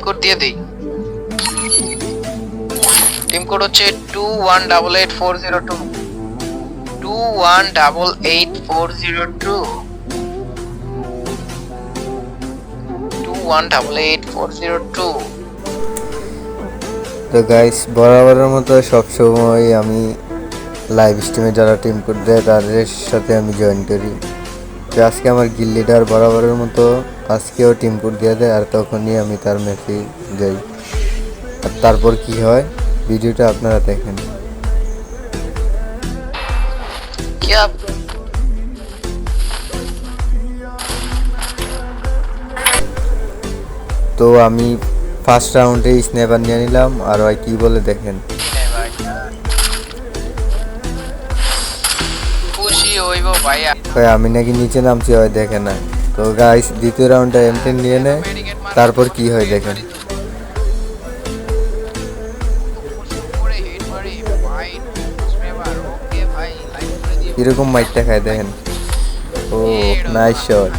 Code দিয়ে দেই। Team code হচ্ছে 2188402 2188402 2188402। তো গাইস, বরাবরের মতো সবসময় আমি লাইভ স্ট্রিমে যারা টিম কোড দেয় তাদের সাথে আমি জয়েন করি। তো আজকে আমার গিল লিডার বরাবরের মতো আজকেও টিম কোড দিয়ে দেয়, আর তখনই আমি তার ম্যাচে যাই। আর তারপর কি হয় ভিডিওটা আপনারা দেখেন। তো আমি ফার্স্ট রাউন্ডে স্নাইপার নিয়ে নিলাম, আর ওই কি বলে দেখেন। ভাই আমি নাকি নিচে নামছি, হয় দেখে না। তো গাইস দ্বিতীয় রাউন্ডে M10 নিয়ে নেয়, তারপর কি হয় দেখেন। এরকম মাইকটা খায় দেখেন। ও নাইস শট।